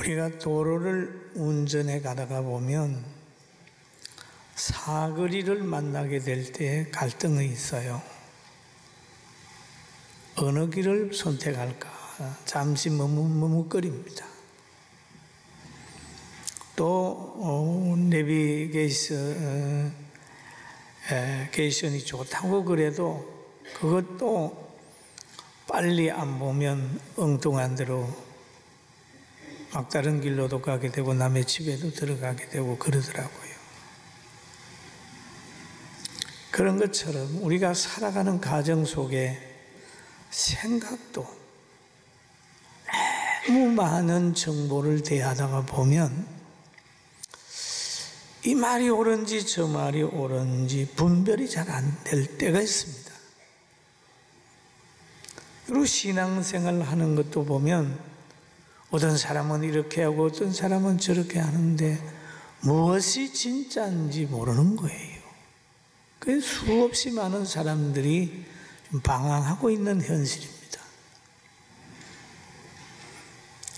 우리가 도로를 운전해 가다가 보면 사거리를 만나게 될 때 갈등이 있어요. 어느 길을 선택할까 잠시 머뭇거립니다. 또 내비게이션이 좋다고 그래도 그것도 빨리 안 보면 엉뚱한 대로 막다른 길로도 가게 되고 남의 집에도 들어가게 되고 그러더라고요. 그런 것처럼 우리가 살아가는 가정 속에 생각도 너무 많은 정보를 대하다가 보면 이 말이 옳은지 저 말이 옳은지 분별이 잘 안 될 때가 있습니다. 그리고 신앙생활 하는 것도 보면 어떤 사람은 이렇게 하고 어떤 사람은 저렇게 하는데 무엇이 진짜인지 모르는 거예요. 그래서 수없이 많은 사람들이 방황하고 있는 현실입니다.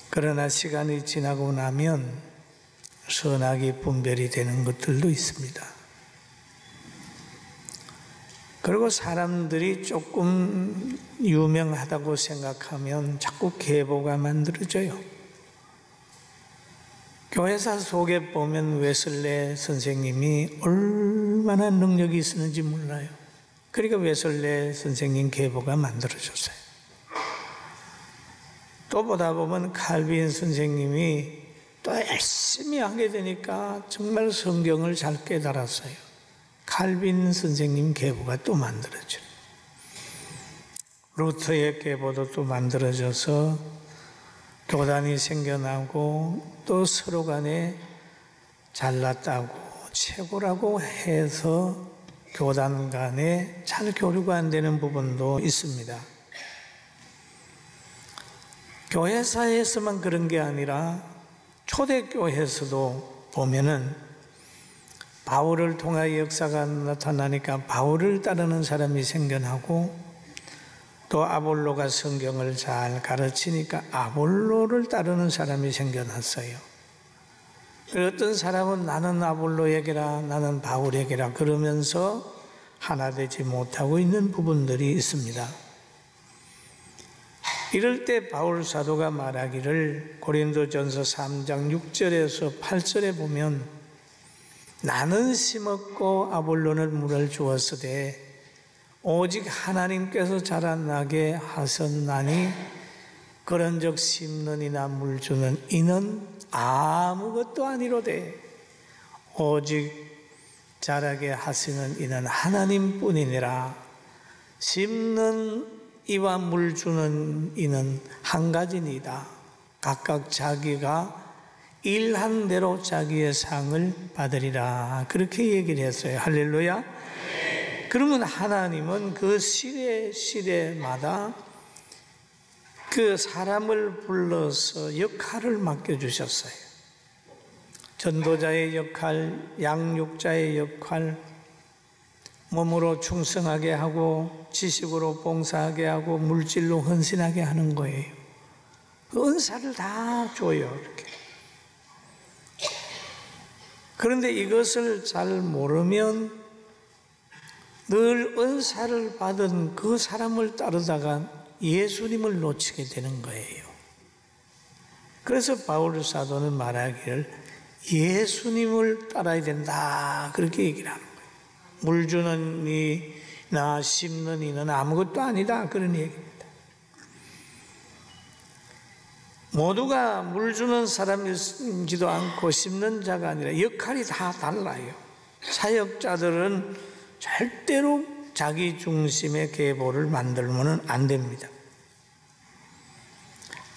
그러나 시간이 지나고 나면 선악이 분별이 되는 것들도 있습니다. 그리고 사람들이 조금 유명하다고 생각하면 자꾸 계보가 만들어져요. 교회사 속에 보면 웨슬레 선생님이 얼마나 능력이 있었는지 몰라요. 그러니까 웨슬레 선생님 계보가 만들어졌어요. 또 보다 보면 칼빈 선생님이 또 열심히 하게 되니까 정말 성경을 잘 깨달았어요. 칼빈 선생님 계보가 또 만들어져요. 루터의 계보도 또 만들어져서 교단이 생겨나고 또 서로 간에 잘났다고 최고라고 해서 교단 간에 잘 교류가 안 되는 부분도 있습니다. 교회사에서만 그런 게 아니라 초대교회에서도 보면은 바울을 통하여 역사가 나타나니까 바울을 따르는 사람이 생겨나고 또 아볼로가 성경을 잘 가르치니까 아볼로를 따르는 사람이 생겨났어요. 어떤 사람은 나는 아볼로에게라 나는 바울에게라 그러면서 하나 되지 못하고 있는 부분들이 있습니다. 이럴 때 바울 사도가 말하기를 고린도전서 3장 6절에서 8절에 보면 나는 심었고 아볼로는 물을 주었으되 오직 하나님께서 자라나게 하셨나니 그런즉 심는 이나 물 주는 이는 아무것도 아니로되 오직 자라게 하시는 이는 하나님뿐이니라. 심는 이와 물 주는 이는 한 가지니이다. 각각 자기가 일한 대로 자기의 상을 받으리라. 그렇게 얘기를 했어요. 할렐루야. 그러면 하나님은 그 시대마다 그 사람을 불러서 역할을 맡겨주셨어요. 전도자의 역할, 양육자의 역할, 몸으로 충성하게 하고 지식으로 봉사하게 하고 물질로 헌신하게 하는 거예요. 그 은사를 다 줘요. 이렇게. 그런데 이것을 잘 모르면 늘 은사를 받은 그 사람을 따르다가 예수님을 놓치게 되는 거예요. 그래서 바울 사도는 말하기를 예수님을 따라야 된다 그렇게 얘기를 하는 거예요. 물 주는 이나 심는 이는 아무것도 아니다 그런 얘기입니다. 모두가 물 주는 사람이지도 않고 심는 자가 아니라 역할이 다 달라요. 사역자들은 절대로 자기 중심의 계보를 만들면 안 됩니다.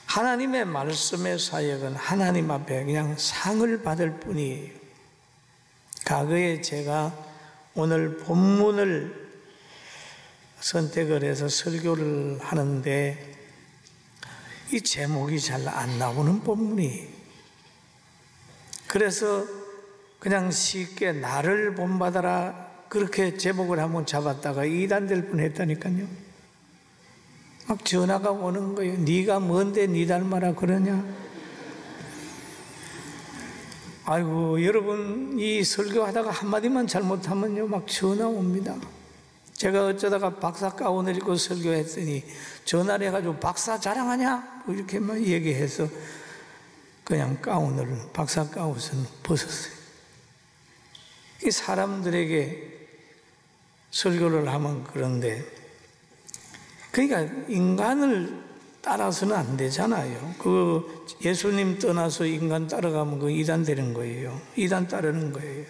하나님의 말씀의 사역은 하나님 앞에 그냥 상을 받을 뿐이에요. 과거에 제가 오늘 본문을 선택을 해서 설교를 하는데 이 제목이 잘 안 나오는 본문이에요. 그래서 그냥 쉽게 나를 본받아라 그렇게 제목을 한번 잡았다가 이단될 뻔했다니까요. 막 전화가 오는 거예요. 네가 뭔데 네 닮아라 그러냐. 아이고, 여러분, 이 설교하다가 한마디만 잘못하면요, 막 전화 옵니다. 제가 어쩌다가 박사 가운을 입고 설교했더니 전화를 해가지고 박사 자랑하냐? 뭐 이렇게 막 얘기해서 그냥 박사 가운을 벗었어요. 이 사람들에게 설교를 하면 그런데, 그러니까 인간을 따라서는 안 되잖아요. 그 예수님 떠나서 인간 따라가면 그 이단 되는 거예요. 이단 따르는 거예요.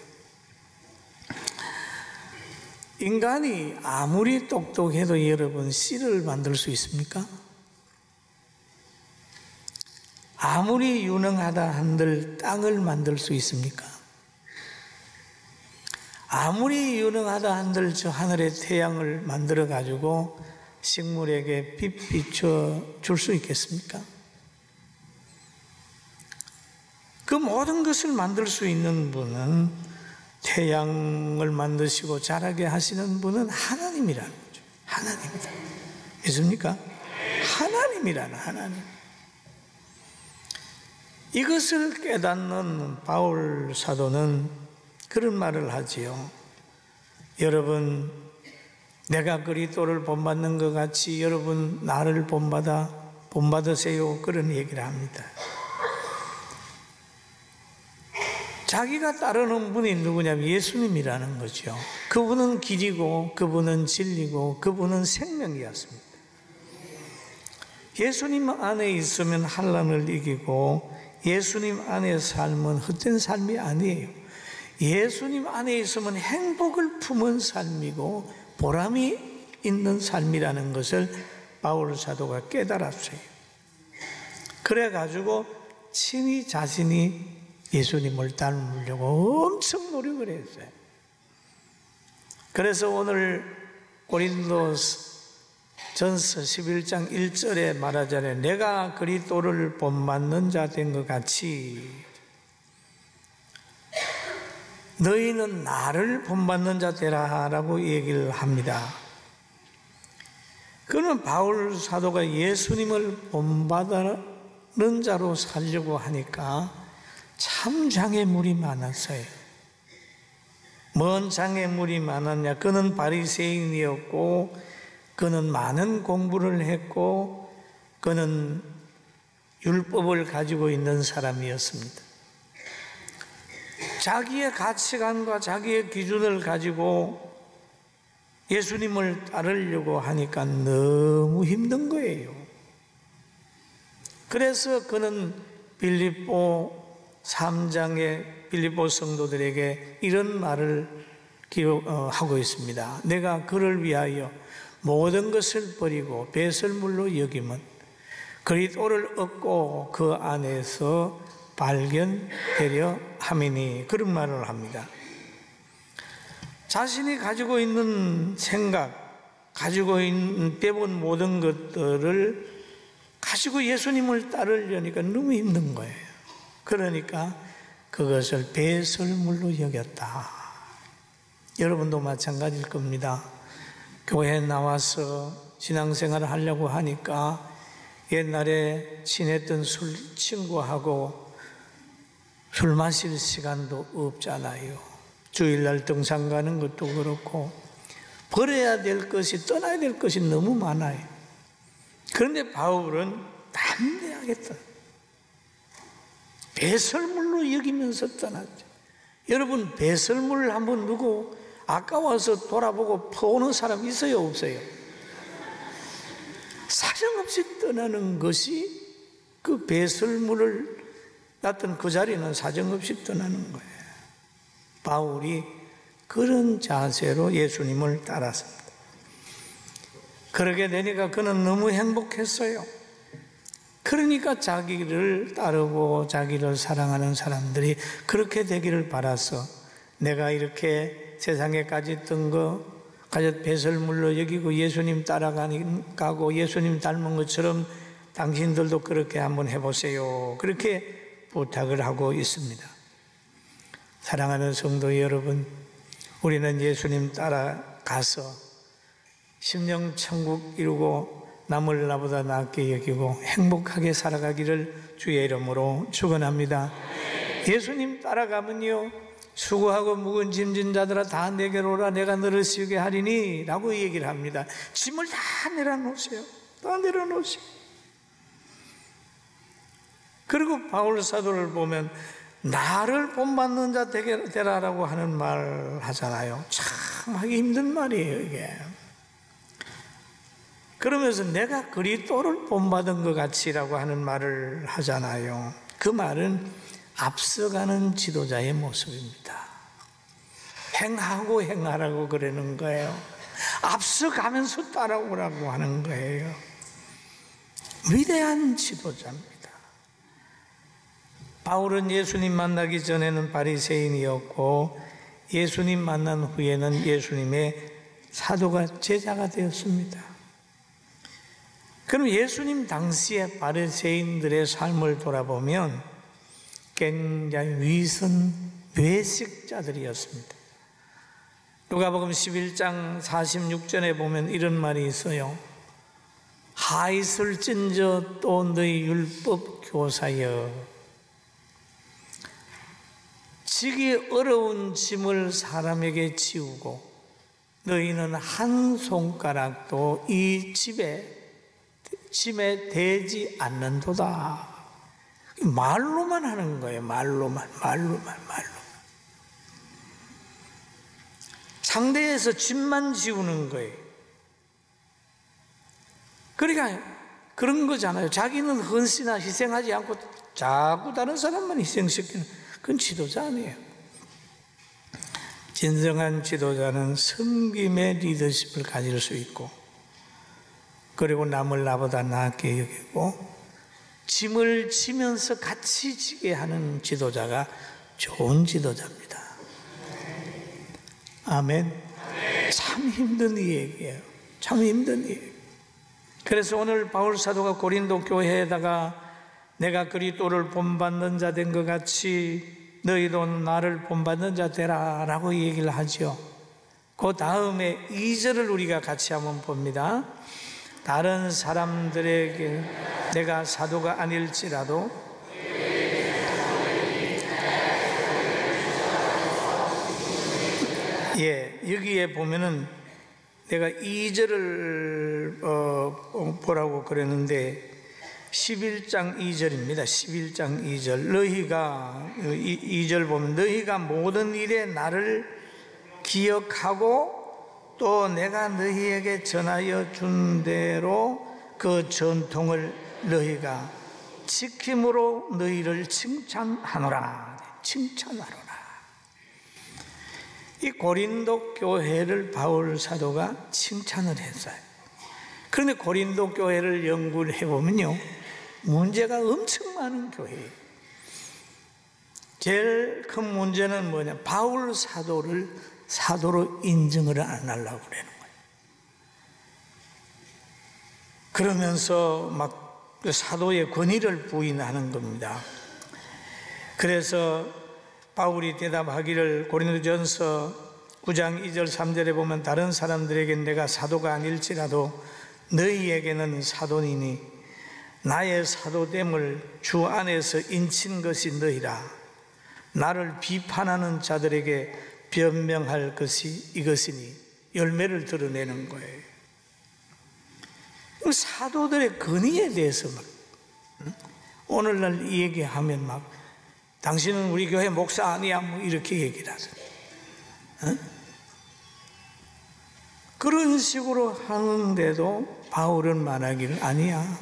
인간이 아무리 똑똑해도 여러분 씨를 만들 수 있습니까? 아무리 유능하다 한들 땅을 만들 수 있습니까? 아무리 유능하다 한들 저 하늘의 태양을 만들어 가지고 식물에게 빛 비춰 줄 수 있겠습니까? 그 모든 것을 만들 수 있는 분은, 태양을 만드시고 자라게 하시는 분은 하나님이라는 거죠. 하나님이다. 믿습니까? 하나님이라는 하나님. 이것을 깨닫는 바울 사도는 그런 말을 하지요. 여러분, 내가 그리스도를 본받는 것 같이 여러분 나를 본받으세요. 그런 얘기를 합니다. 자기가 따르는 분이 누구냐면 예수님이라는 거죠. 그분은 길이고, 그분은 진리고, 그분은 생명이었습니다. 예수님 안에 있으면 환난을 이기고, 예수님 안에 삶은 헛된 삶이 아니에요. 예수님 안에 있으면 행복을 품은 삶이고 보람이 있는 삶이라는 것을 바울 사도가 깨달았어요. 그래가지고 친히 자신이 예수님을 닮으려고 엄청 노력을 했어요. 그래서 오늘 고린도전서 11장 1절에 말하자면 내가 그리스도를 본받는 자 된 것 같이 너희는 나를 본받는 자 되라라고 얘기를 합니다. 그는 바울 사도가 예수님을 본받는 자로 살려고 하니까 참 장애물이 많았어요. 뭔 장애물이 많았냐? 그는 바리새인이었고, 그는 많은 공부를 했고, 그는 율법을 가지고 있는 사람이었습니다. 자기의 가치관과 자기의 기준을 가지고 예수님을 따르려고 하니까 너무 힘든 거예요. 그래서 그는 빌립보 3장의 빌립보 성도들에게 이런 말을 하고 있습니다. 내가 그를 위하여 모든 것을 버리고 배설물로 여김은 그리스도를 얻고 그 안에서 발견되려 함이니, 그런 말을 합니다. 자신이 가지고 있는 생각, 가지고 있는 빼본 모든 것들을 가지고 예수님을 따르려니까 너무 힘든 거예요. 그러니까 그것을 배설물로 여겼다. 여러분도 마찬가지일 겁니다. 교회에 나와서 신앙생활을 하려고 하니까 옛날에 친했던 친구하고 술 마실 시간도 없잖아요. 주일날 등산 가는 것도 그렇고 버려야 될 것이, 떠나야 될 것이 너무 많아요. 그런데 바울은 담대하겠다. 배설물로 여기면서 떠났죠. 여러분, 배설물을 한번 누구 아까워서 돌아보고 퍼오는 사람 있어요, 없어요? 사정없이 떠나는 것이, 그 배설물을 놨던 그 자리는 사정없이 떠나는 거예요. 바울이 그런 자세로 예수님을 따랐습니다. 그러게 되니까 그는 너무 행복했어요. 그러니까 자기를 따르고 자기를 사랑하는 사람들이 그렇게 되기를 바라서, 내가 이렇게 세상에 가졌던 거 가졌 배설물로 여기고 예수님 따라가고 예수님 닮은 것처럼 당신들도 그렇게 한번 해보세요. 그렇게 부탁을 하고 있습니다. 사랑하는 성도 여러분, 우리는 예수님 따라가서 심령 천국 이루고 남을 나보다 낫게 여기고 행복하게 살아가기를 주의 이름으로 축원합니다. 예수님 따라가면요, 수고하고 무거운 짐진 자들아 다 내게로 오라, 내가 너를 쉬게 하리니 라고 얘기를 합니다. 짐을 다 내려놓으세요. 다 내려놓으세요. 그리고 바울 사도를 보면 나를 본받는 자 되라라고 하는 말 하잖아요. 참 하기 힘든 말이에요, 이게. 그러면서 내가 그리스도를 본받은 것 같이라고 하는 말을 하잖아요. 그 말은 앞서가는 지도자의 모습입니다. 행하고 행하라고 그러는 거예요. 앞서가면서 따라오라고 하는 거예요. 위대한 지도자입니다. 바울은 예수님 만나기 전에는 바리새인이었고 예수님 만난 후에는 예수님의 사도가 제자가 되었습니다. 그럼 예수님 당시의 바리새인들의 삶을 돌아보면 굉장히 위선 외식자들이었습니다. 누가복음 11장 46절에 보면 이런 말이 있어요. 하이슬진저 또 너희 율법 교사여, 지기 어려운 짐을 사람에게 지우고 너희는 한 손가락도 이 짐에 대지 않는도다. 말로만 하는 거예요. 말로만. 상대에서 짐만 지우는 거예요. 그러니까 그런 거잖아요. 자기는 헌신이나 희생하지 않고 자꾸 다른 사람만 희생시키는, 그건 지도자 아니에요. 진정한 지도자는 섬김의 리더십을 가질 수 있고, 그리고 남을 나보다 낫게 여기고 짐을 지면서 같이 지게 하는 지도자가 좋은 지도자입니다. 아멘. 참 힘든 얘기예요. 참 힘든 얘기. 그래서 오늘 바울 사도가 고린도 교회에다가 내가 그리스도를 본받는 자 된 것 같이 너희도 나를 본받는 자 되라 라고 얘기를 하죠. 그 다음에 2절을 우리가 같이 한번 봅니다. 다른 사람들에게 내가 사도가 아닐지라도 여기에 보면은 내가 2절을 보라고 그랬는데 11장 2절입니다. 11장 2절. 너희가 2절 보면 너희가 모든 일에 나를 기억하고 또 내가 너희에게 전하여 준 대로 그 전통을 너희가 지킴으로 너희를 칭찬하노라. 이 고린도 교회를 바울 사도가 칭찬을 했어요. 그런데 고린도 교회를 연구를 해보면요, 문제가 엄청 많은 교회예요. 제일 큰 문제는 뭐냐, 바울 사도를 사도로 인정을 안 하려고 그러는 거예요. 그러면서 막 사도의 권위를 부인하는 겁니다. 그래서 바울이 대답하기를 고린도전서 9장 2절 3절에 보면 다른 사람들에게 내가 사도가 아닐지라도 너희에게는 사도니니 나의 사도됨을 주 안에서 인친 것이 너희라. 나를 비판하는 자들에게 변명할 것이 이것이니 열매를 드러내는 거예요. 사도들의 권위에 대해서 막 오늘날 이 얘기하면 막 당신은 우리 교회 목사 아니야 뭐 이렇게 얘기를 하잖아요. 그런 식으로 하는데도 바울은 말하기를 아니야.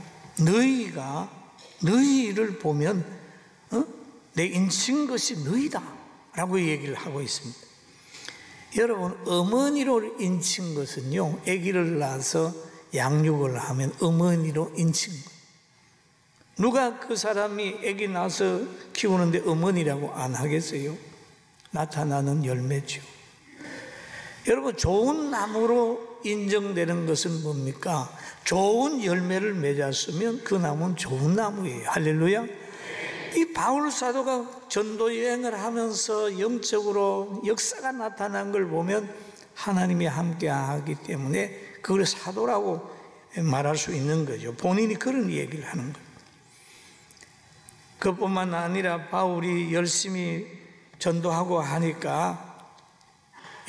너희를 보면 내 인친 것이 너희다 라고 얘기를 하고 있습니다. 여러분, 어머니로 인친 것은요, 아기를 낳아서 양육을 하면 어머니로 인친 거예요. 누가 그 사람이 아기 낳아서 키우는데 어머니라고 안 하겠어요? 나타나는 열매죠. 여러분, 좋은 나무로 인정되는 것은 뭡니까? 좋은 열매를 맺었으면 그 나무는 좋은 나무예요. 할렐루야. 이 바울 사도가 전도 여행을 하면서 영적으로 역사가 나타난 걸 보면 하나님이 함께 하기 때문에 그걸 사도라고 말할 수 있는 거죠. 본인이 그런 얘기를 하는 거예요. 그뿐만 아니라 바울이 열심히 전도하고 하니까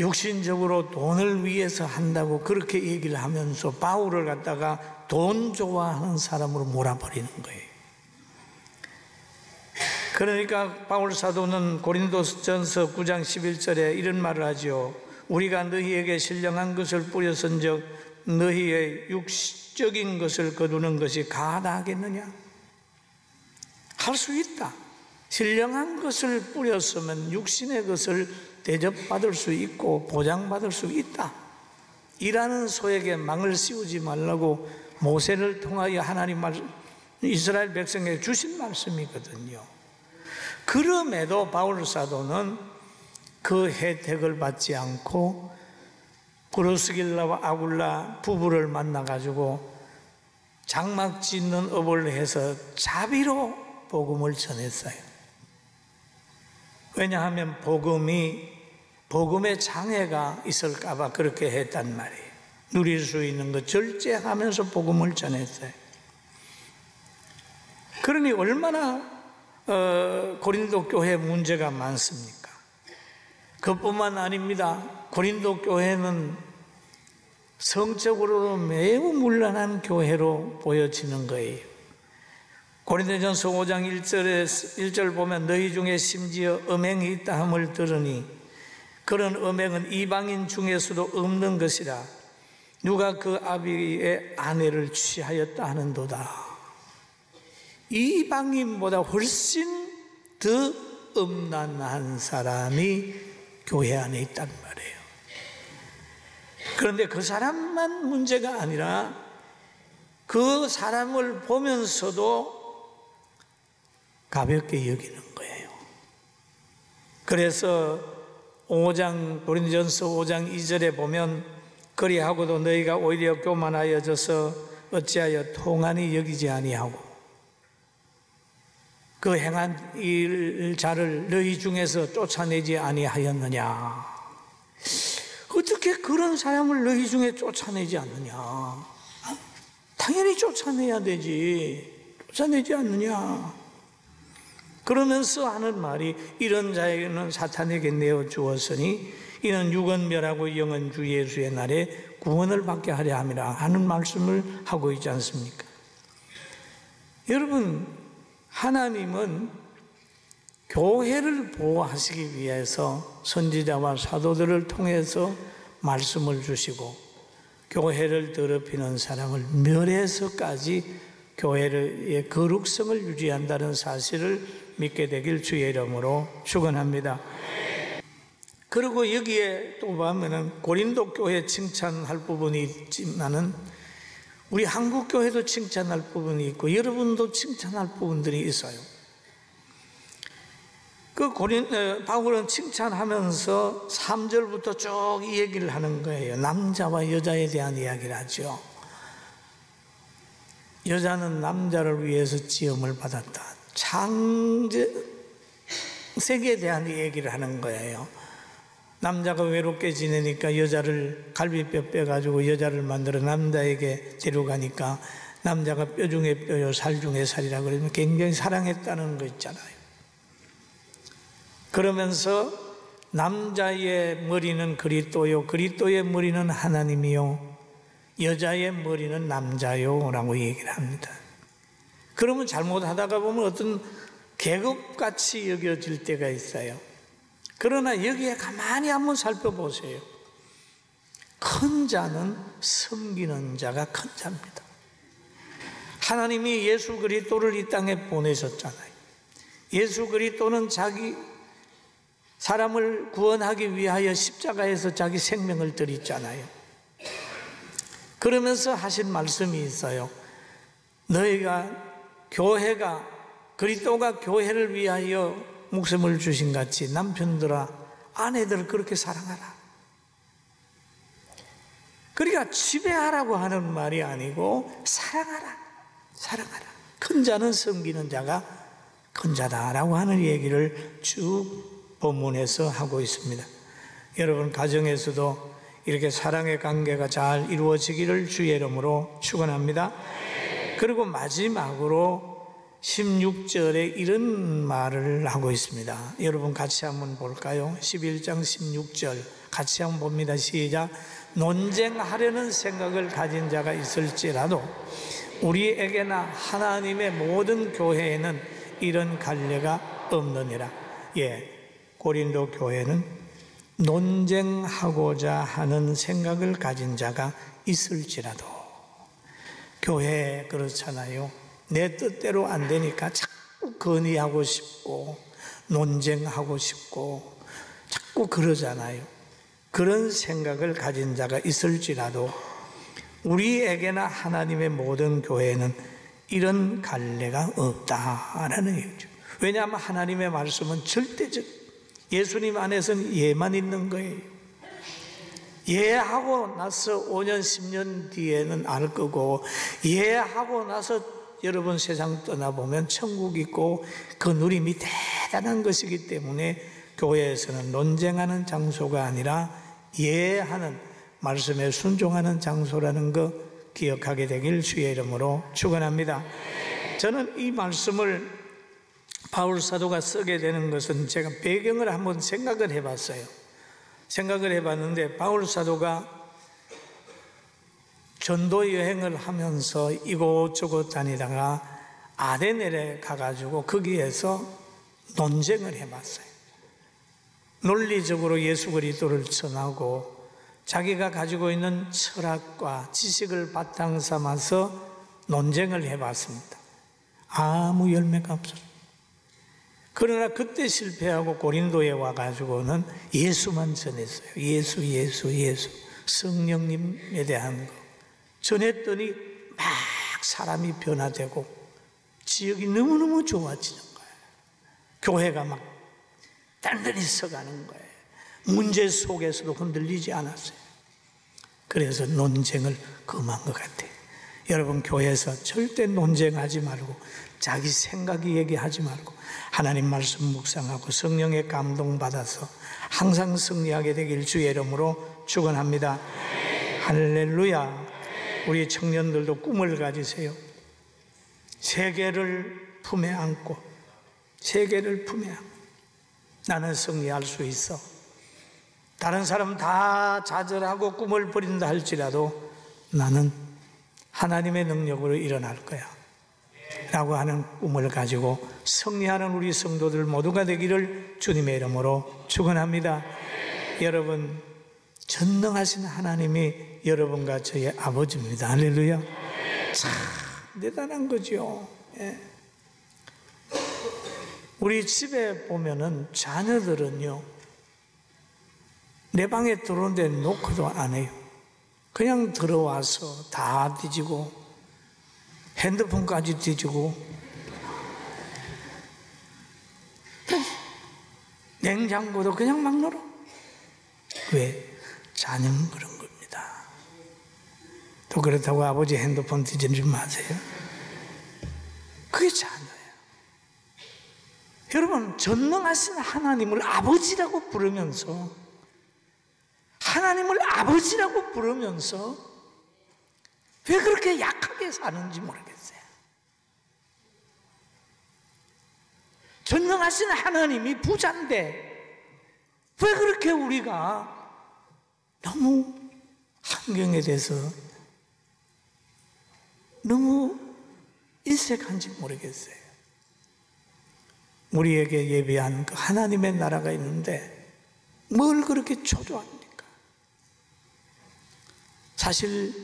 육신적으로 돈을 위해서 한다고 그렇게 얘기를 하면서 바울을 갖다가 돈 좋아하는 사람으로 몰아버리는 거예요. 그러니까 바울 사도는 고린도전서 9장 11절에 이런 말을 하죠. 우리가 너희에게 신령한 것을 뿌렸은즉 너희의 육적인 것을 거두는 것이 가다하겠느냐? 할 수 있다. 신령한 것을 뿌렸으면 육신의 것을 대접받을 수 있고 보장받을 수 있다. 이라는 소에게 망을 씌우지 말라고 모세를 통하여 하나님 이스라엘 백성에게 주신 말씀이거든요. 그럼에도 바울 사도는 그 혜택을 받지 않고 브루스길라와 아굴라 부부를 만나가지고 장막 짓는 업을 해서 자비로 복음을 전했어요. 왜냐하면 복음의 장애가 있을까봐 그렇게 했단 말이에요. 누릴 수 있는 것 절제하면서 복음을 전했어요. 그러니 얼마나 고린도 교회 문제가 많습니까? 그뿐만 아닙니다. 고린도 교회는 성적으로도 매우 문란한 교회로 보여지는 거예요. 고린도전서 5장 1절 보면 너희 중에 심지어 음행이 있다 함을 들으니 그런 음행은 이방인 중에서도 없는 것이라 누가 그 아비의 아내를 취하였다 하는도다. 이방인보다 훨씬 더 음란한 사람이 교회 안에 있단 말이에요. 그런데 그 사람만 문제가 아니라 그 사람을 보면서도 가볍게 여기는 거예요. 그래서 고린도전서 5장 2절에 보면 그리하고도 너희가 오히려 교만하여져서 어찌하여 통한이 여기지 아니하고 그 행한 일자를 너희 중에서 쫓아내지 아니하였느냐. 어떻게 그런 사람을 너희 중에 쫓아내지 않느냐. 당연히 쫓아내야 되지. 쫓아내지 않느냐. 그러면서 하는 말이 이런 자에게는 사탄에게 내어주었으니 이는 육은 멸하고 영은 주 예수의 날에 구원을 받게 하려 함이라 하는 말씀을 하고 있지 않습니까? 여러분, 하나님은 교회를 보호하시기 위해서 선지자와 사도들을 통해서 말씀을 주시고 교회를 더럽히는 사람을 멸해서까지 교회의 거룩성을 유지한다는 사실을 믿게 되길 주의 이름으로 축원합니다. 그리고 여기에 또 보면은 고린도 교회 칭찬할 부분이 있지만은 우리 한국 교회도 칭찬할 부분이 있고 여러분도 칭찬할 부분들이 있어요. 바울은 칭찬하면서 3절부터 쭉 이 얘기를 하는 거예요. 남자와 여자에 대한 이야기를 하죠. 여자는 남자를 위해서 지음을 받았다. 창세기에 대한 얘기를 하는 거예요. 남자가 외롭게 지내니까 여자를 갈비뼈 빼가지고 여자를 만들어 남자에게 데려가니까 남자가 뼈 중에 뼈요 살 중에 살이라 그러면 굉장히 사랑했다는 거 있잖아요. 그러면서 남자의 머리는 그리스도요 그리스도의 머리는 하나님이요 여자의 머리는 남자요 라고 얘기를 합니다. 그러면 잘못하다가 보면 어떤 계급같이 여겨질 때가 있어요. 그러나 여기에 가만히 한번 살펴보세요. 큰 자는 섬기는 자가 큰 자입니다. 하나님이 예수 그리스도를 이 땅에 보내셨잖아요. 예수 그리스도는 자기 사람을 구원하기 위하여 십자가에서 자기 생명을 드렸잖아요. 그러면서 하신 말씀이 있어요. 너희가 교회가 그리스도가 교회를 위하여 목숨을 주신 같이 남편들아 아내들을 그렇게 사랑하라. 그러니까 지배하라고 하는 말이 아니고 사랑하라. 큰 자는 섬기는 자가 큰 자다라고 하는 얘기를 쭉 본문에서 하고 있습니다. 여러분 가정에서도 이렇게 사랑의 관계가 잘 이루어지기를 주의 이름으로 축원합니다. 그리고 마지막으로 16절에 이런 말을 하고 있습니다. 여러분 같이 한번 볼까요? 11장 16절 같이 한번 봅니다. 시작. 논쟁하려는 생각을 가진 자가 있을지라도 우리에게나 하나님의 모든 교회에는 이런 관례가 없느니라. 고린도 교회는 논쟁하고자 하는 생각을 가진 자가 있을지라도, 교회 그렇잖아요. 내 뜻대로 안 되니까 자꾸 건의하고 싶고 논쟁하고 싶고 자꾸 그러잖아요. 그런 생각을 가진 자가 있을지라도 우리에게나 하나님의 모든 교회에는 이런 관례가 없다라는 얘기죠. 왜냐하면 하나님의 말씀은 절대적, 예수님 안에서는 예만 있는 거예요. 예하고 나서 5년 10년 뒤에는 알 거고, 예하고 나서 여러분 세상 떠나보면 천국 있고 그 누림이 대단한 것이기 때문에 교회에서는 논쟁하는 장소가 아니라 예하는, 말씀에 순종하는 장소라는 거 기억하게 되길 주의 이름으로 축원합니다. 저는 이 말씀을 바울 사도가 쓰게 되는 것은 제가 배경을 한번 생각을 해봤어요. 생각을 해봤는데 바울 사도가 전도 여행을 하면서 이곳저곳 다니다가 아데넬에 가가지고 거기에서 논쟁을 해봤어요. 논리적으로 예수 그리스도를 전하고 자기가 가지고 있는 철학과 지식을 바탕 삼아서 논쟁을 해봤습니다. 아무 열매가 없었어요. 그러나 그때 실패하고 고린도에 와가지고는 예수만 전했어요. 예수 성령님에 대한 거 전했더니 막 사람이 변화되고 지역이 너무너무 좋아지는 거예요. 교회가 막 단단히 서가는 거예요. 문제 속에서도 흔들리지 않았어요. 그래서 논쟁을 금한 것 같아요. 여러분 교회에서 절대 논쟁하지 말고 자기 생각 얘기하지 말고 하나님 말씀 묵상하고 성령의 감동받아서 항상 승리하게 되길 주의 이름으로 축원합니다. 할렐루야. 우리 청년들도 꿈을 가지세요. 세계를 품에 안고, 세계를 품에 안고 나는 승리할 수 있어. 다른 사람 다 좌절하고 꿈을 버린다 할지라도 나는 하나님의 능력으로 일어날 거야 라고 하는 꿈을 가지고 승리하는 우리 성도들 모두가 되기를 주님의 이름으로 축원합니다. 여러분, 전능하신 하나님이 여러분과 저의 아버지입니다. 할렐루야. 참 대단한 거죠. 우리 집에 보면은 자녀들은요, 내 방에 들어오는데 노크도 안 해요. 그냥 들어와서 다 뒤지고 핸드폰까지 뒤지고 냉장고도 그냥 막 열어. 왜? 자녀는 그런 겁니다. 또 그렇다고 아버지 핸드폰 뒤지지 마세요. 그게 자녀예요. 여러분, 전능하신 하나님을 아버지라고 부르면서, 하나님을 아버지라고 부르면서 왜 그렇게 약하게 사는지 모르겠어요. 전능하신 하나님이 부자인데 왜 그렇게 우리가 너무 환경에 대해서 너무 인색한지 모르겠어요. 우리에게 예비한 그 하나님의 나라가 있는데 뭘 그렇게 초조합니까? 사실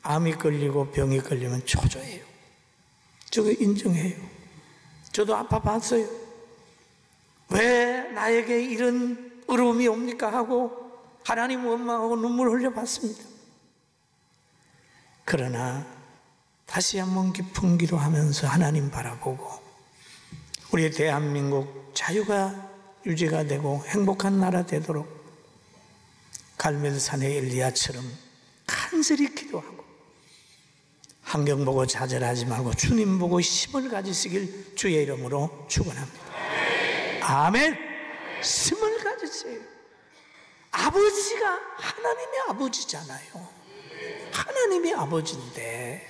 암이 걸리고 병이 걸리면 초조해요. 저거 인정해요. 저도 아파봤어요. 왜 나에게 이런 어려움이 옵니까 하고 하나님 원망하고 눈물 흘려봤습니다. 그러나 다시 한번 깊은 기도하면서 하나님 바라보고 우리 대한민국 자유가 유지가 되고 행복한 나라 되도록 갈멜산의 엘리야처럼 간절히 기도하고 환경 보고 좌절하지 말고 주님 보고 힘을 가지시길 주의 이름으로 축원합니다. 아멘. 힘을 가지세요. 아버지가 하나님의 아버지잖아요. 하나님의 아버지인데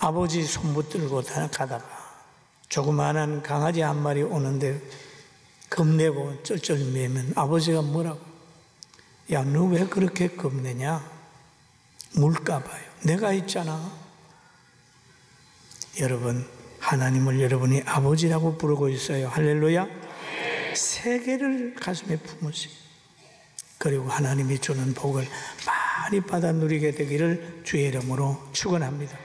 아버지 손 붙들고 가다가 조그마한 강아지 한 마리 오는데 겁내고 쩔쩔매면 아버지가 뭐라고? 야, 너 왜 그렇게 겁내냐? 물까 봐요. 내가 있잖아. 여러분, 하나님을 여러분이 아버지라고 부르고 있어요. 할렐루야. 세계를 가슴에 품으시고, 그리고 하나님이 주는 복을 많이 받아 누리게 되기를 주의 이름으로 축원합니다.